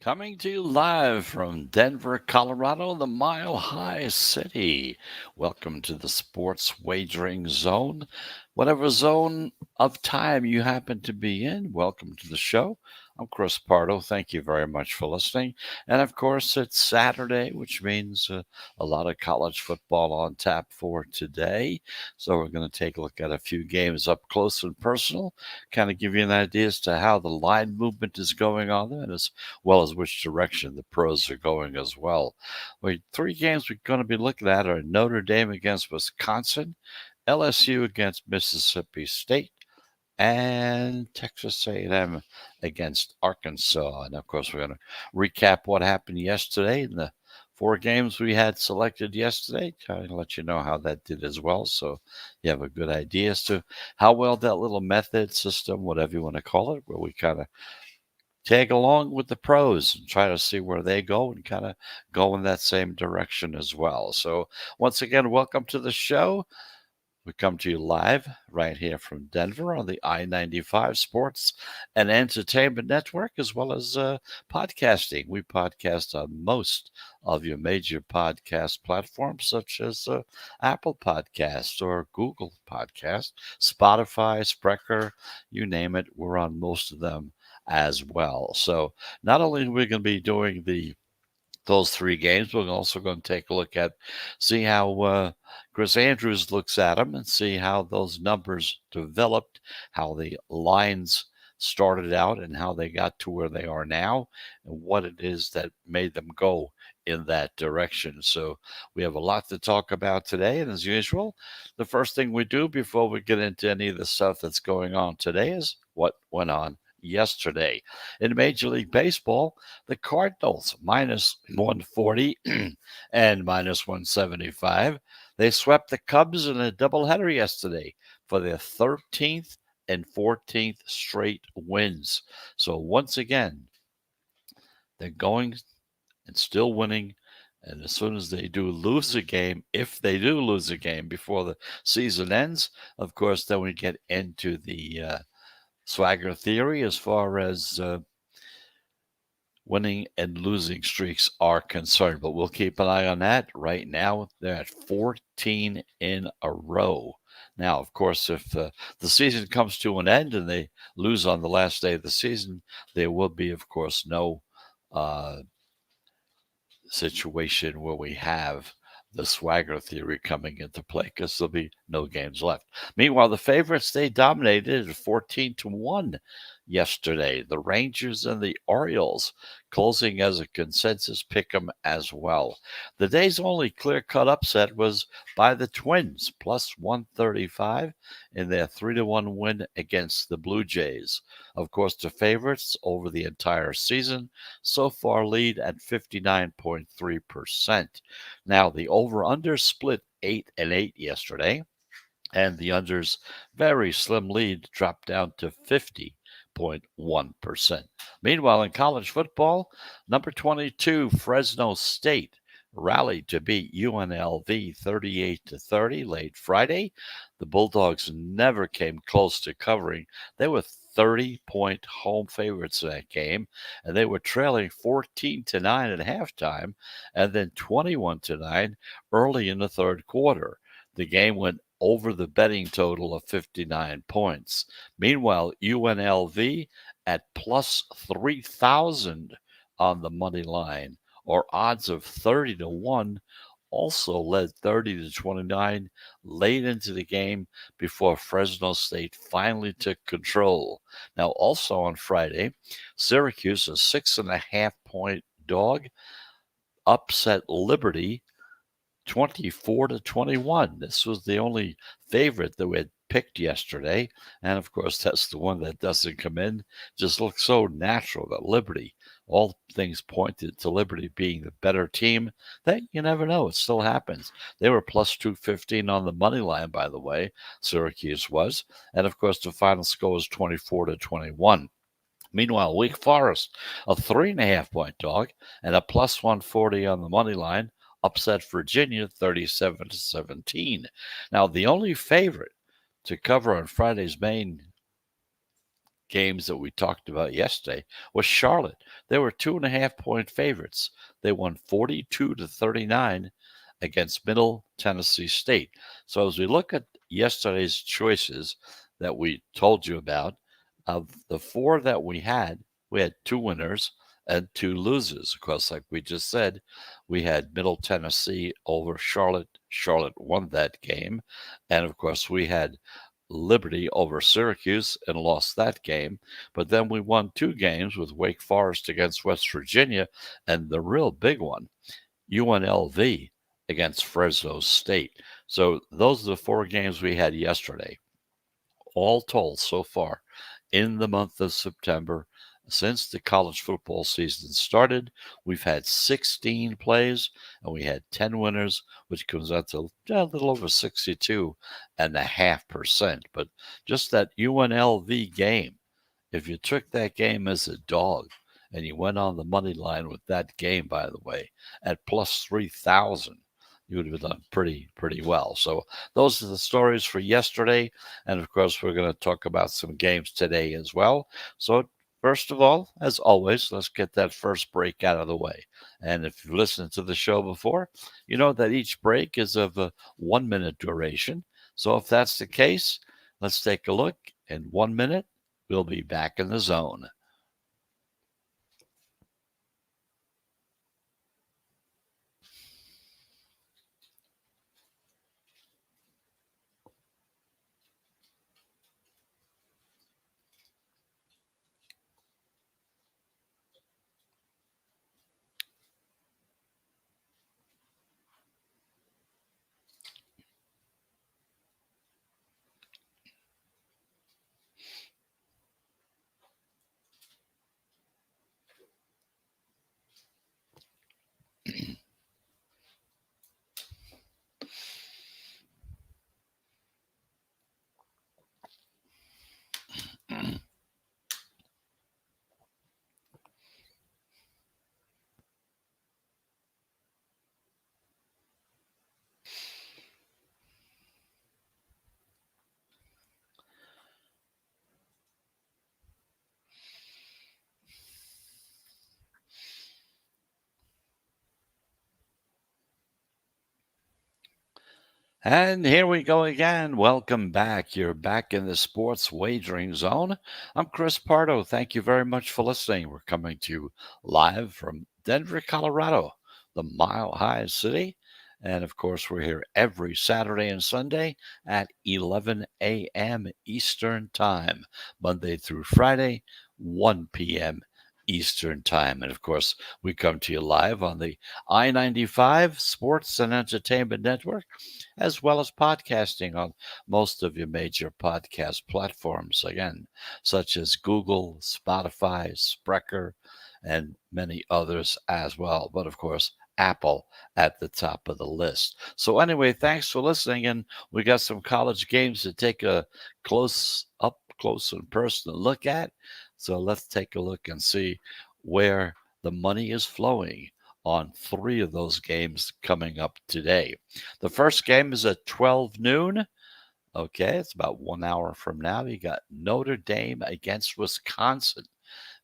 Coming to you live from Denver, Colorado, the Mile High City. Welcome to the Sports Wagering Zone. Whatever zone of time you happen to be in, welcome to the show. I'm Chris Pardo. Thank you very much for listening. And of course, it's Saturday, which means a lot of college football on tap for today. So we're going to take a look at a few games up close and personal, kind of give you an idea as to how the line movement is going on there, and as well as which direction the pros are going as well. Three games we're going to be looking at are Notre Dame against Wisconsin, LSU against Mississippi State, and Texas A&M against Arkansas. And of course, we're going to recap what happened yesterday in the four games we had selected yesterday. Trying to let you know how that did as well, so you have a good idea as to how well that little method system, whatever you want to call it, where we kind of tag along with the pros and try to see where they go and kind of go in that same direction as well. So, once again, welcome to the show. We come to you live right here from Denver on the I-95 Sports and Entertainment Network, as well as podcasting. We podcast on most of your major podcast platforms, such as Apple Podcasts or Google Podcasts, Spotify, Spreaker, you name it. We're on most of them as well. So not only are we going to be doing those three games, we're also going to take a look at, see how Chris Andrews looks at them and see how those numbers developed, how the lines started out and how they got to where they are now, and what it is that made them go in that direction. So we have a lot to talk about today. And as usual, the first thing we do before we get into any of the stuff that's going on today is what went on yesterday. In Major League Baseball, the Cardinals minus 140 and minus 175. They swept the Cubs in a doubleheader yesterday for their 13th and 14th straight wins. So once again, they're going and still winning. And as soon as they do lose a game, if they do lose a game before the season ends, of course, then we get into the swagger theory as far as winning and losing streaks are concerned. But we'll keep an eye on that. Right now, they're at 14 in a row. Now, of course, if the season comes to an end and they lose on the last day of the season, there will be, of course, no situation where we have the swagger theory coming into play because there'll be no games left. Meanwhile, the favorites, they dominated at 14-1 yesterday. The Rangers and the Orioles closing as a consensus pick 'em as well. The day's only clear-cut upset was by the Twins, plus 135 in their 3-1 win against the Blue Jays. Of course, the favorites over the entire season so far lead at 59.3%. Now, the over-under split 8-8 yesterday, and the under's very slim lead dropped down to 50.1%. Meanwhile, in college football, number 22, Fresno State rallied to beat UNLV 38-30 late Friday. The Bulldogs never came close to covering. They were 30-point home favorites in that game, and they were trailing 14-9 at halftime and then 21-9 early in the third quarter. The game went over the betting total of 59 points. Meanwhile, UNLV at plus 3,000 on the money line, or odds of 30-1, also led 30-29 late into the game before Fresno State finally took control. Now, also on Friday, Syracuse, a 6.5-point dog, upset Liberty 24-21. This was the only favorite that we had picked yesterday. And of course, that's the one that doesn't come in. Just looks so natural that Liberty, all things pointed to Liberty being the better team. That you never know. It still happens. They were plus 215 on the money line, by the way. Syracuse was. And of course, the final score was 24-21. Meanwhile, Wake Forest, a 3.5-point dog, and a plus 140 on the money line, upset Virginia 37-17. Now, the only favorite to cover on Friday's main games that we talked about yesterday was Charlotte. They were 2.5 point favorites. They won 42-39 against Middle Tennessee State. So as we look at yesterday's choices that we told you about, of the four that we had two winners and two losers. Of course, like we just said, we had Middle Tennessee over Charlotte. Charlotte won that game. And of course, we had Liberty over Syracuse and lost that game. But then we won two games with Wake Forest against West Virginia. And the real big one, UNLV against Fresno State. So those are the four games we had yesterday. All told so far in the month of September, since the college football season started, we've had 16 plays and we had 10 winners, which comes out to a little over 62.5%. But just that UNLV game, if you took that game as a dog and you went on the money line with that game, by the way, at plus 3,000, you would have done pretty well. So those are the stories for yesterday. And of course, we're going to talk about some games today as well. So first of all, as always, let's get that first break out of the way. And if you've listened to the show before, you know that each break is of a 1 minute duration. So if that's the case, let's take a look. In 1 minute, we'll be back in the zone. And here we go again. Welcome back. You're back in the sports wagering zone. I'm Chris Pardo. Thank you very much for listening. We're coming to you live from Denver, Colorado, the Mile High City. And of course, we're here every Saturday and Sunday at 11 a.m. Eastern Time, Monday through Friday, 1 p.m. Eastern Time. And of course, we come to you live on the I 95 Sports and Entertainment Network, as well as podcasting on most of your major podcast platforms, again, such as Google, Spotify, Spreaker, and many others as well. But of course, Apple at the top of the list. So, anyway, thanks for listening. And we got some college games to take a close and personal look at. So, let's take a look and see where the money is flowing on three of those games coming up today. The first game is at 12 noon. Okay, it's about 1 hour from now. You got Notre Dame against Wisconsin.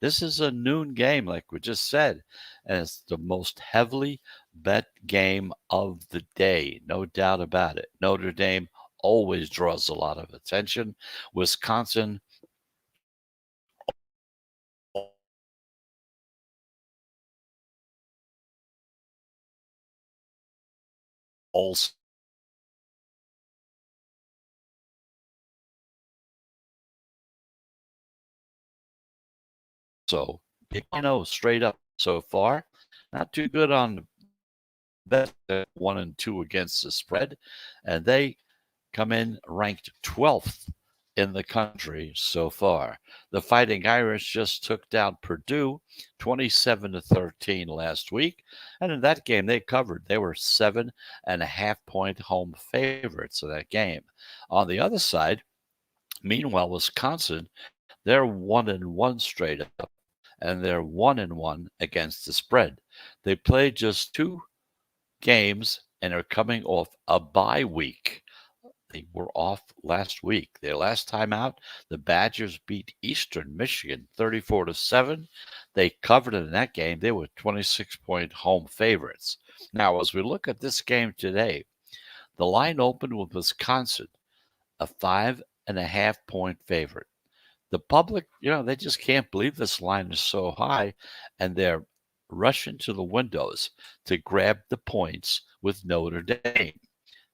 This is a noon game, like we just said, and it's the most heavily bet game of the day. No doubt about it. Notre Dame always draws a lot of attention. Wisconsin also straight up so far. Not too good on bet 1 and 2 against the spread, and they come in ranked 12th in the country so far. The Fighting Irish just took down Purdue 27-13 last week, and in that game they covered. They were 7.5 point home favorites in that game. On the other side, meanwhile, Wisconsin, they're 1-1 straight up, and they're 1-1 against the spread. They played just two games and are coming off a bye week. they were off last week. Their last time out, the Badgers beat Eastern Michigan 34-7. They covered in that game. They were 26-point home favorites. Now, as we look at this game today, the line opened with Wisconsin, a 5.5-point favorite. The public, they just can't believe this line is so high, and they're rushing to the windows to grab the points with Notre Dame.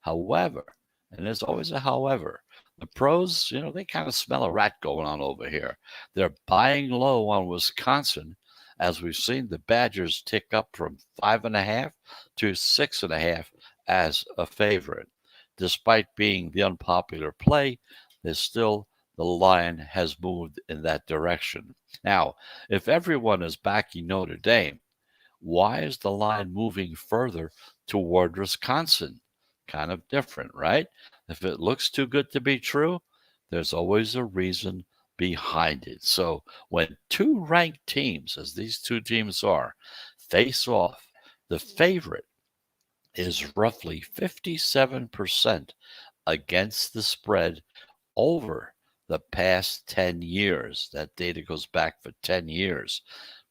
However, and there's always a however, the pros, they kind of smell a rat going on over here. They're buying low on Wisconsin, as we've seen the Badgers tick up from 5.5 to 6.5 as a favorite. Despite being the unpopular play, there's still the line has moved in that direction. Now, if everyone is backing Notre Dame, why is the line moving further toward Wisconsin? Kind of different, right? If it looks too good to be true, there's always a reason behind it. So when two ranked teams, as these two teams are, face off, the favorite is roughly 57% against the spread over the past 10 years. That data goes back for 10 years.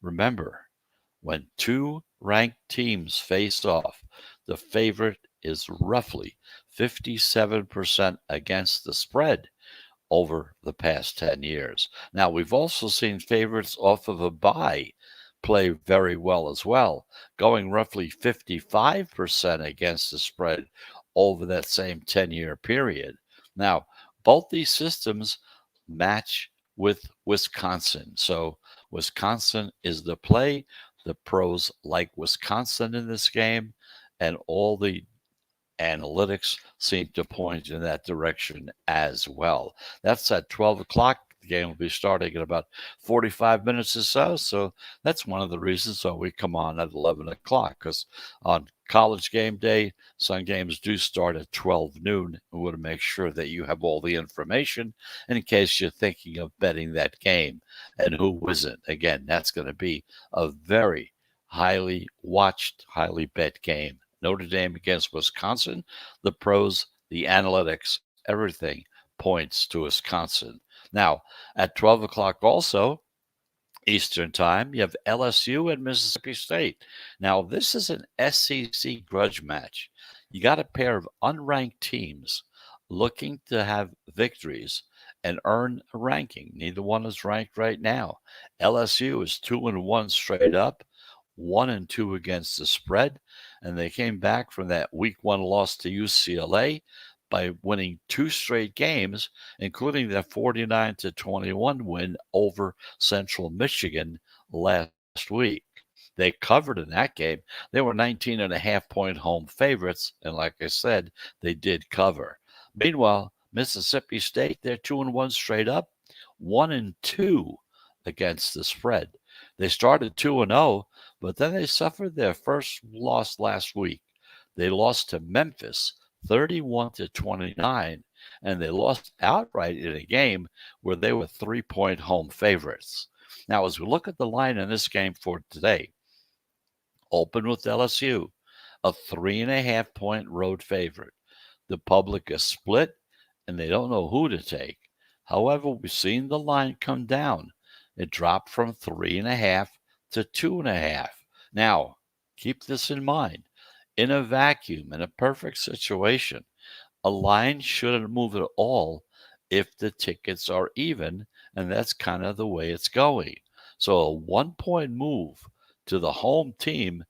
Remember, when two ranked teams face off, the favorite is roughly 57% against the spread over the past 10 years. Now, we've also seen favorites off of a bye play very well as well, going roughly 55% against the spread over that same 10-year period. Now, both these systems match with Wisconsin. So Wisconsin is the play. The pros like Wisconsin in this game, and all the analytics seem to point in that direction as well. That's at 12 o'clock. The game will be starting in about 45 minutes or so. So that's one of the reasons why we come on at 11 o'clock, because on college game day, some games do start at 12 noon. We want to make sure that you have all the information in case you're thinking of betting that game and who isn't. Again, that's going to be a very highly watched, highly bet game. Notre Dame against Wisconsin, the pros, the analytics, everything points to Wisconsin. Now, at 12 o'clock also, Eastern Time, you have LSU and Mississippi State. Now, this is an SEC grudge match. You got a pair of unranked teams looking to have victories and earn a ranking. Neither one is ranked right now. LSU is 2-1 straight up, 1-2 against the spread, and they came back from that week 1 loss to UCLA by winning 2 straight games, including their 49-21 win over Central Michigan last week. They covered in that game. They were 19.5-point home favorites, and like I said, they did cover. Meanwhile, Mississippi State, they're 2-1 straight up, 1-2 against the spread. They started 2-0, but then they suffered their first loss last week. They lost to Memphis 31-29, and they lost outright in a game where they were 3-point home favorites. Now, as we look at the line in this game for today, open with LSU, a 3.5-point road favorite. The public is split, and they don't know who to take. However, we've seen the line come down. It dropped from 3.5 to 2.5. Now, keep this in mind. In a vacuum, in a perfect situation, a line shouldn't move at all if the tickets are even, and that's kind of the way it's going. So a 1-point move to the home team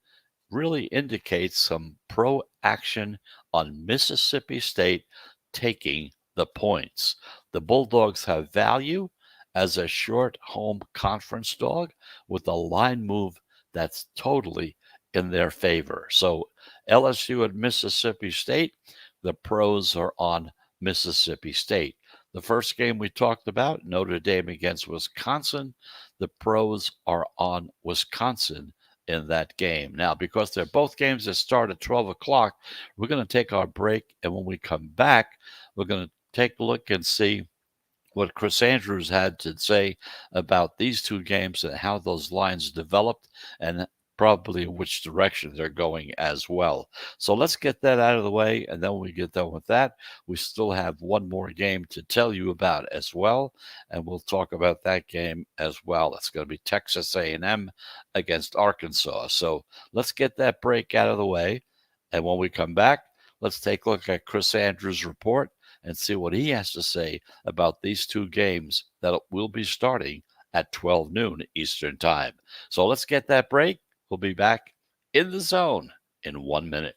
really indicates some pro action on Mississippi State taking the points. The Bulldogs have value as a short home conference dog with a line move that's totally in their favor. So LSU and Mississippi State, the pros are on Mississippi State. The first game we talked about, Notre Dame against Wisconsin, the pros are on Wisconsin in that game. Now, because they're both games that start at 12 o'clock, we're going to take our break, and when we come back, we're going to take a look and see what Chris Andrews had to say about these two games and how those lines developed and probably which direction they're going as well. So let's get that out of the way, and then when we get done with that, we still have one more game to tell you about as well, and we'll talk about that game as well. It's going to be Texas A&M against Arkansas. So let's get that break out of the way, and when we come back, let's take a look at Chris Andrews' report and see what he has to say about these two games that will be starting at 12 noon Eastern Time. So let's get that break. We'll be back in the zone in 1 minute.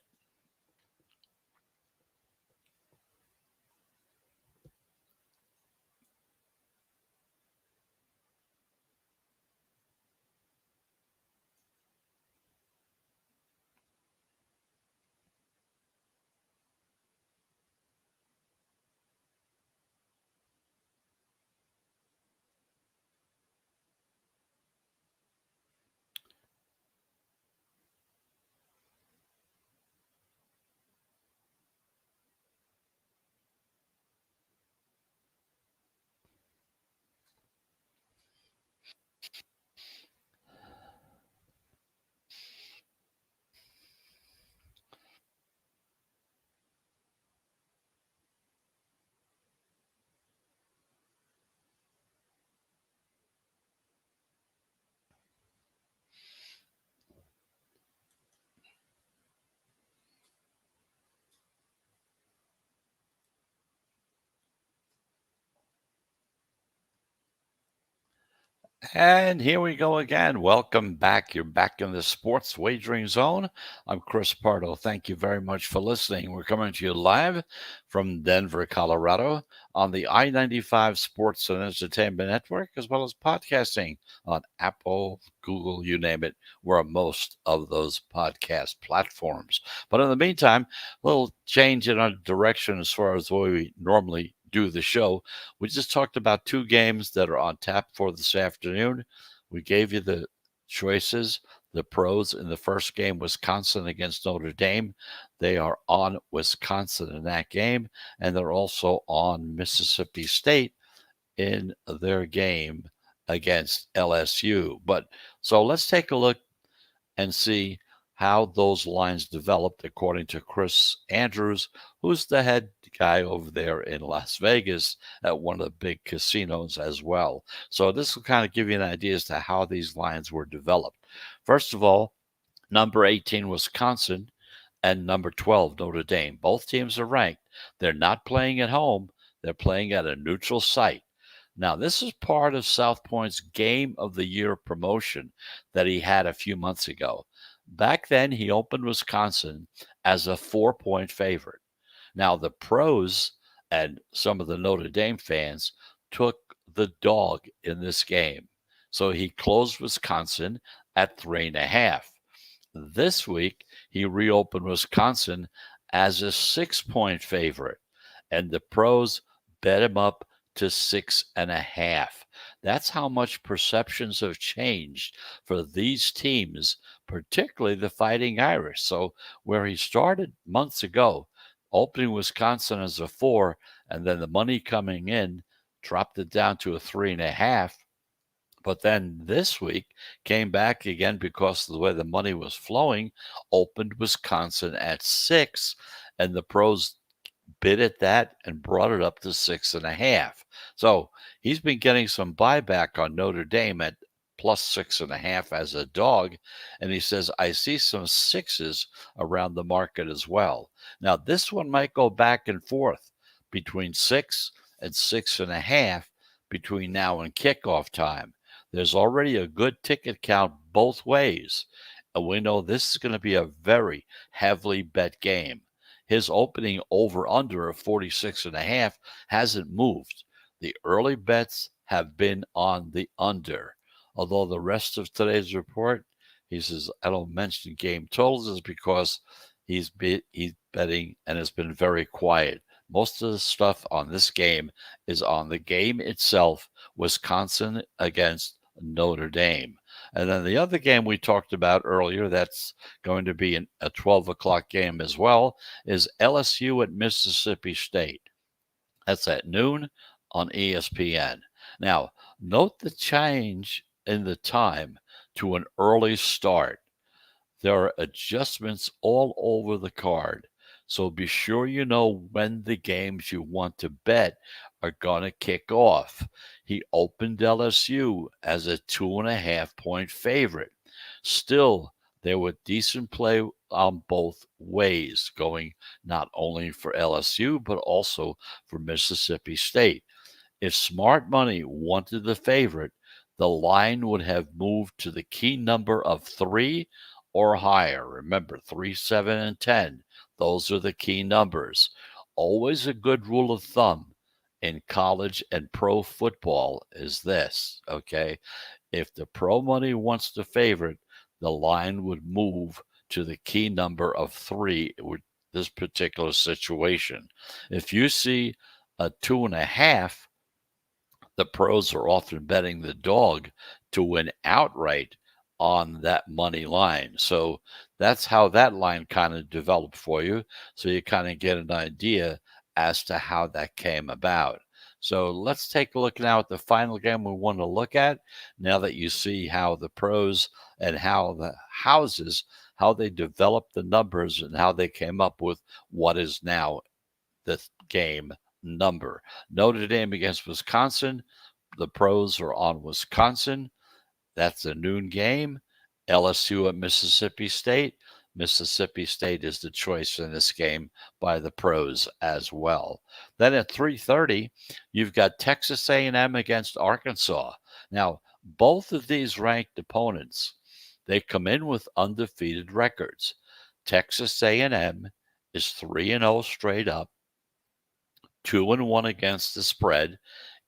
And here we go again. Welcome back. You're back in the sports wagering zone. I'm Chris Pardo. Thank you very much for listening. We're coming to you live from Denver, Colorado on the I 95 Sports and Entertainment Network, as well as podcasting on Apple, Google, you name it. We're on most of those podcast platforms. But in the meantime, a little change in our direction as far as the way we normally do the show. We just talked about two games that are on tap for this afternoon. We gave you the choices. The pros in the first game, Wisconsin against Notre Dame. They are on Wisconsin in that game, and they're also on Mississippi State in their game against LSU. But so let's take a look and see how those lines developed according to Chris Andrews, who's the head guy over there in Las Vegas at one of the big casinos as well. So this will kind of give you an idea as to how these lines were developed. First of all, number 18 Wisconsin and number 12 Notre Dame. Both teams are ranked. They're not playing at home. They're playing at a neutral site. Now, this is part of South Point's Game of the Year promotion that he had a few months ago. Back then, he opened Wisconsin as a 4-point favorite. Now, the pros and some of the Notre Dame fans took the dog in this game. So he closed Wisconsin at 3.5. This week, he reopened Wisconsin as a 6-point favorite, and the pros bet him up to 6.5. That's how much perceptions have changed for these teams, particularly the Fighting Irish. So, where he started months ago, opening Wisconsin as a 4, and then the money coming in dropped it down to a 3.5. But then this week came back again because of the way the money was flowing, opened Wisconsin at 6, and the pros bid at that and brought it up to 6.5. So he's been getting some buyback on Notre Dame at plus 6.5 as a dog. And he says, I see some sixes around the market as well. Now, this one might go back and forth between 6 and 6.5 between now and kickoff time. There's already a good ticket count both ways. And we know this is going to be a very heavily bet game. His opening over under of 46.5 hasn't moved. The early bets have been on the under. Although the rest of today's report, he says, I don't mention game totals is because he's betting and has been very quiet. Most of the stuff on this game is on the game itself, Wisconsin against Notre Dame. And then the other game we talked about earlier, that's going to be a 12 o'clock game as well, is LSU at Mississippi State. That's at noon on ESPN. Now, note the change in the time to an early start. There are adjustments all over the card, so be sure you know when the games you want to bet are going to kick off. He opened LSU as a 2.5 point favorite. Still, there were decent play on both ways, going not only for LSU, but also for Mississippi State. If smart money wanted the favorite, the line would have moved to the key number of 3 or higher. Remember, 3, 7, and 10. Those are the key numbers. Always a good rule of thumb in college and pro football is this, okay? If the pro money wants the favorite, the line would move to the key number of 3 with this particular situation. If you see a 2.5, the pros are often betting the dog to win outright on that money line. So that's how that line kind of developed for you. So you kind of get an idea as to how that came about. So let's take a look now at the final game we want to look at. Now that you see how the pros and how the houses, how they developed the numbers and how they came up with what is now the game number. Notre Dame against Wisconsin. The pros are on Wisconsin. That's a noon game. LSU at Mississippi State. Mississippi State is the choice in this game by the pros as well. Then at 3:30, you've got Texas A&M against Arkansas. Now, both of these ranked opponents, they come in with undefeated records. Texas A&M is 3-0 straight up. 2-1 against the spread.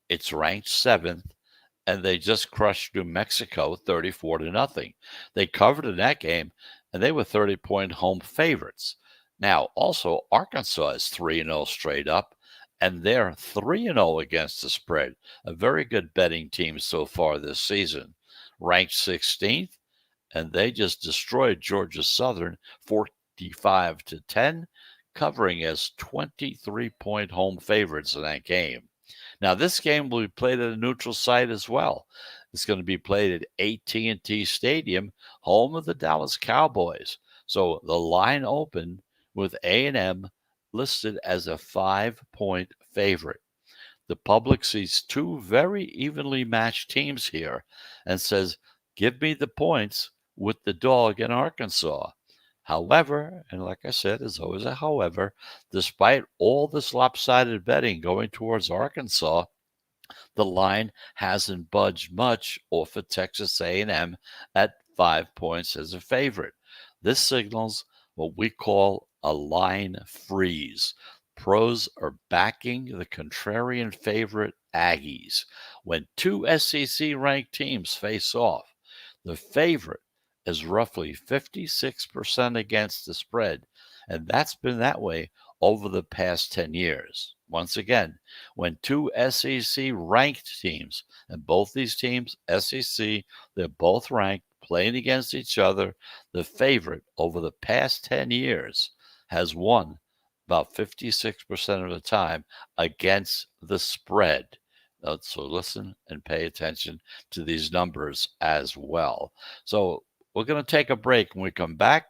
It's ranked 7th, and they just crushed New Mexico 34 to nothing. They covered in that game, and they were 30-point home favorites. Now, also Arkansas is 3-0 straight up, and they're 3-0 against the spread. A very good betting team so far this season. Ranked 16th, and they just destroyed Georgia Southern 45 to 10, covering as 23-point home favorites in that game. Now, this game will be played at a neutral site as well. It's going to be played at AT&T Stadium, home of the Dallas Cowboys. So the line opened with A&M listed as a 5-point favorite. The public sees two very evenly matched teams here and says, give me the points with the dog in Arkansas. However, and like I said, there's always a however, despite all this lopsided betting going towards Arkansas, the line hasn't budged much off of Texas A&M at 5 points as a favorite. This signals what we call a line freeze. Pros are backing the contrarian favorite Aggies. When two SEC-ranked teams face off, the favorite is roughly 56% against the spread, and that's been that way over the past 10 years. Once again, when two SEC ranked teams, and both these teams, SEC, they're both ranked, playing against each other, the favorite over the past 10 years has won about 56% of the time against the spread. So listen and pay attention to these numbers as well. So we're going to take a break. When we come back,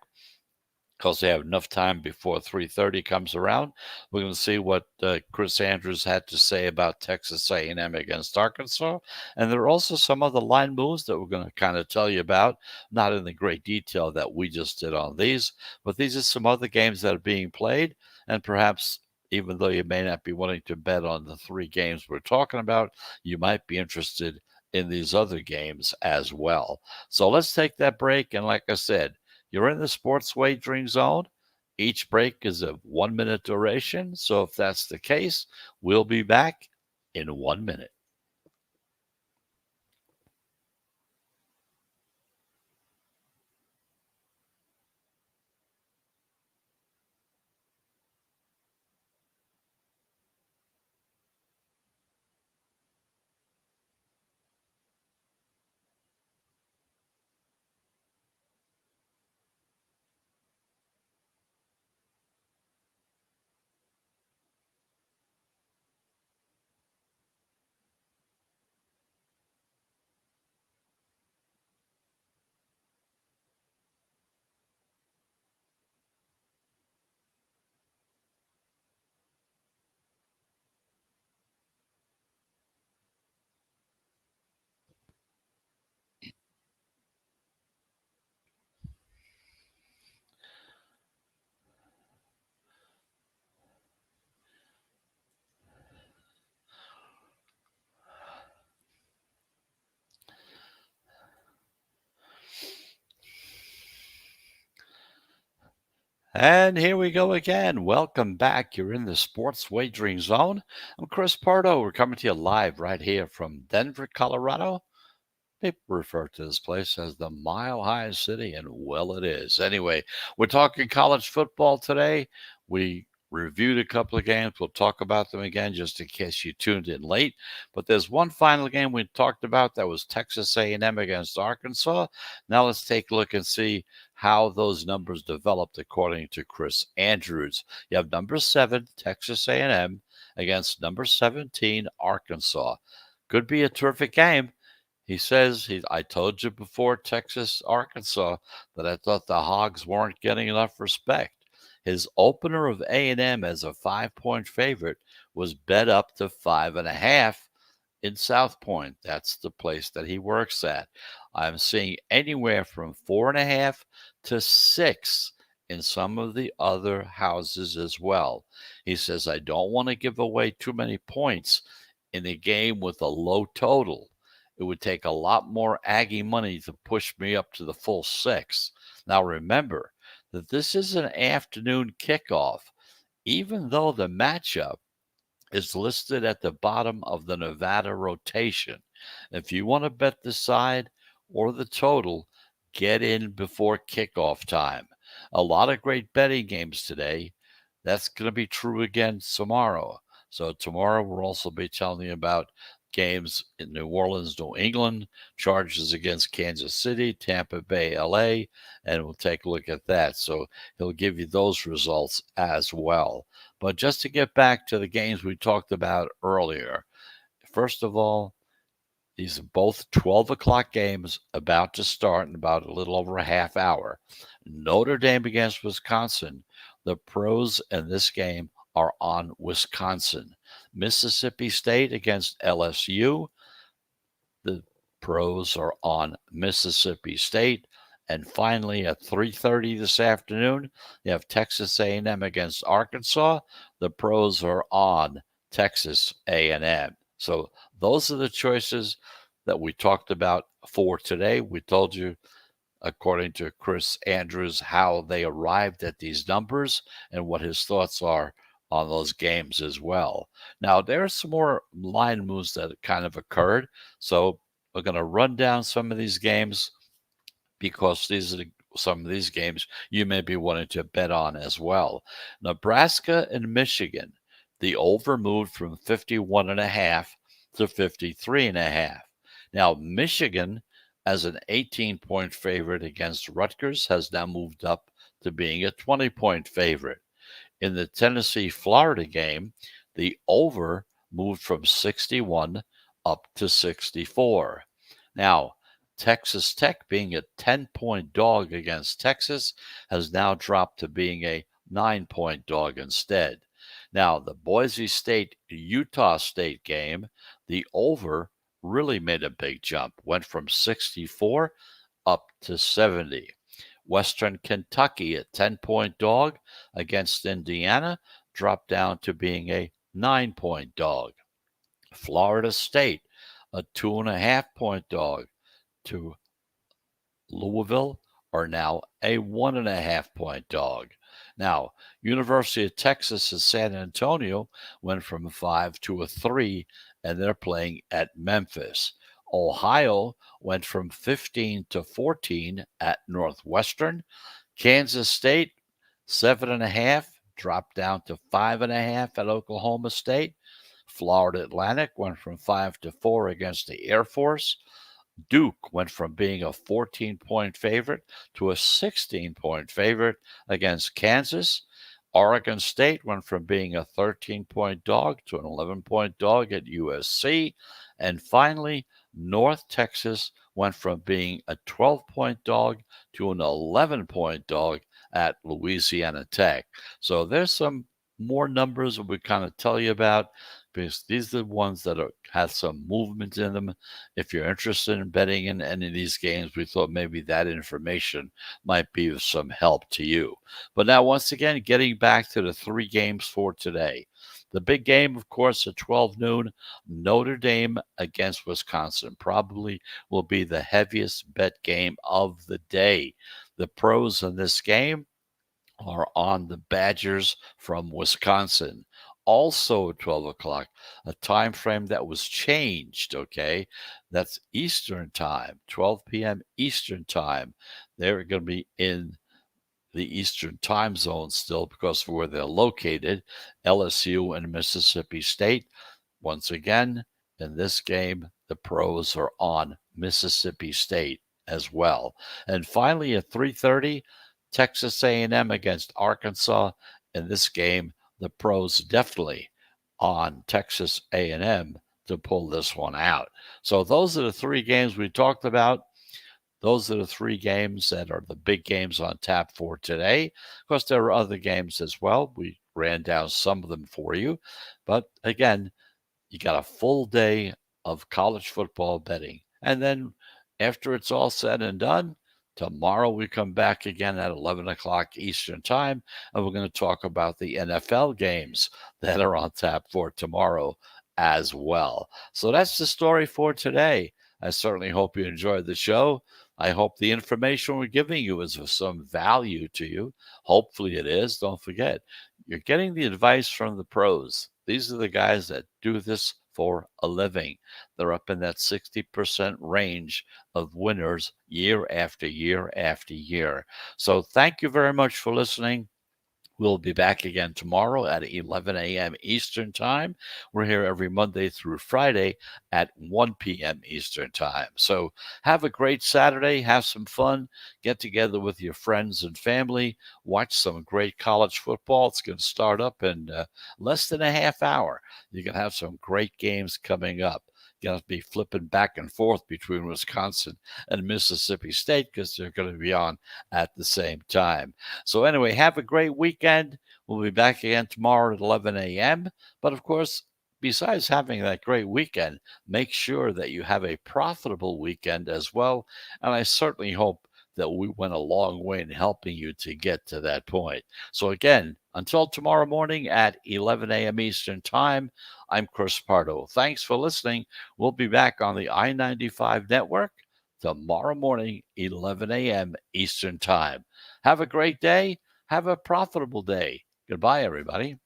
because they have enough time before 3:30 comes around. We're going to see what Chris Andrews had to say about Texas A&M against Arkansas, and there are also some other line moves that we're going to kind of tell you about, not in the great detail that we just did on these, but these are some other games that are being played, and perhaps even though you may not be wanting to bet on the 3 games we're talking about, you might be interested in these other games as well. So let's take that break, and like I said, you're in the sports wagering zone. Each break is of 1 minute duration. So if that's the case, we'll be back in 1 minute. And here we go again. Welcome back. You're in the sports wagering zone. I'm Chris Pardo. We're coming to you live right here from Denver, Colorado. People refer to this place as the Mile High City, and well, it is. Anyway, we're talking college football today. We reviewed a couple of games. We'll talk about them again just in case you tuned in late. But there's one final game we talked about that was Texas A&M against Arkansas. Now let's take a look and see how those numbers developed according to Chris Andrews. You have number 7, Texas A&M, against number 17, Arkansas. Could be a terrific game. He says, I told you before Texas, Arkansas, that I thought the Hogs weren't getting enough respect. His opener of A&M as a 5-point favorite was bet up to 5.5 in South Point. That's the place that he works at. I'm seeing anywhere from 4.5 to 6 in some of the other houses as well. He says, I don't want to give away too many points in a game with a low total. It would take a lot more Aggie money to push me up to the full 6. Now remember that this is an afternoon kickoff, even though the matchup is listed at the bottom of the Nevada rotation. If you want to bet the side or the total, get in before kickoff time. A lot of great betting games today. That's going to be true again tomorrow. So tomorrow we'll also be telling you about games in New Orleans, New England, Chargers against Kansas City, Tampa Bay, LA, and we'll take a look at that. So he'll give you those results as well. But just to get back to the games we talked about earlier, first of all, these are both 12 o'clock games about to start in about a little over a half hour. Notre Dame against Wisconsin. The pros in this game are on Wisconsin. Mississippi State against LSU. The pros are on Mississippi State. And finally, at 3:30 this afternoon, you have Texas A&M against Arkansas. The pros are on Texas A&M. So those are the choices that we talked about for today. We told you, according to Chris Andrews, how they arrived at these numbers and what his thoughts are on those games as well. Now, there are some more line moves that kind of occurred. So we're going to run down some of these games because these are some of these games you may be wanting to bet on as well. Nebraska and Michigan, the over moved from 51.5 to 53.5. Now, Michigan, as an 18-point favorite against Rutgers, has now moved up to being a 20-point favorite. In the Tennessee-Florida game, the over moved from 61 up to 64. Now, Texas Tech, being a 10-point dog against Texas, has now dropped to being a 9-point dog instead. Now, the Boise State-Utah State game, the over really made a big jump, went from 64 up to 70. Western Kentucky, a 10-point dog against Indiana, dropped down to being a 9-point dog. Florida State, a 2.5-point dog to Louisville, are now a 1.5-point dog. Now, University of Texas at San Antonio went from a 5 to a 3, and they're playing at Memphis. Ohio went from 15 to 14 at Northwestern. Kansas State, 7.5, dropped down to 5.5 at Oklahoma State. Florida Atlantic went from 5 to 4 against the Air Force. Duke went from being a 14-point favorite to a 16-point favorite against Kansas. Oregon State went from being a 13-point dog to an 11-point dog at USC. And finally, North Texas went from being a 12-point dog to an 11-point dog at Louisiana Tech. So there's some more numbers that we kind of tell you about, because these are the ones that have some movement in them. If you're interested in betting in any of these games, we thought maybe that information might be of some help to you. But now, once again, getting back to the 3 games for today. The big game, of course, at 12 noon, Notre Dame against Wisconsin, probably will be the heaviest bet game of the day. The pros in this game are on the Badgers from Wisconsin. Also at 12 o'clock, a time frame that was changed, okay? That's Eastern time, 12 p.m. Eastern time. They're going to be in the Eastern time zone still because of where they're located, LSU and Mississippi State. Once again, in this game, the pros are on Mississippi State as well. And finally, at 3:30, Texas A&M against Arkansas. In this game, the pros definitely on Texas A&M to pull this one out. So those are the three games we talked about. Those are the three games that are the big games on tap for today. Of course, there are other games as well. We ran down some of them for you. But again, you got a full day of college football betting. And then after it's all said and done, tomorrow we come back again at 11 o'clock Eastern Time, and we're going to talk about the NFL games that are on tap for tomorrow as well. So that's the story for today. I certainly hope you enjoyed the show. I hope the information we're giving you is of some value to you. Hopefully it is. Don't forget, you're getting the advice from the pros. These are the guys that do this for a living. They're up in that 60% range of winners year after year after year. So thank you very much for listening. We'll be back again tomorrow at 11 a.m. Eastern Time. We're here every Monday through Friday at 1 p.m. Eastern Time. So have a great Saturday. Have some fun. Get together with your friends and family. Watch some great college football. It's going to start up in less than a half hour. You're going to have some great games coming up. You're going to be flipping back and forth between Wisconsin and Mississippi State because they're going to be on at the same time. So anyway, have a great weekend. We'll be back again tomorrow at 11 a.m. But of course, besides having that great weekend, make sure that you have a profitable weekend as well. And I certainly hope that we went a long way in helping you to get to that point. So again, until tomorrow morning at 11 a.m. Eastern Time, I'm Chris Pardo. Thanks for listening. We'll be back on the I-95 network tomorrow morning, 11 a.m. Eastern Time. Have a great day. Have a profitable day. Goodbye, everybody.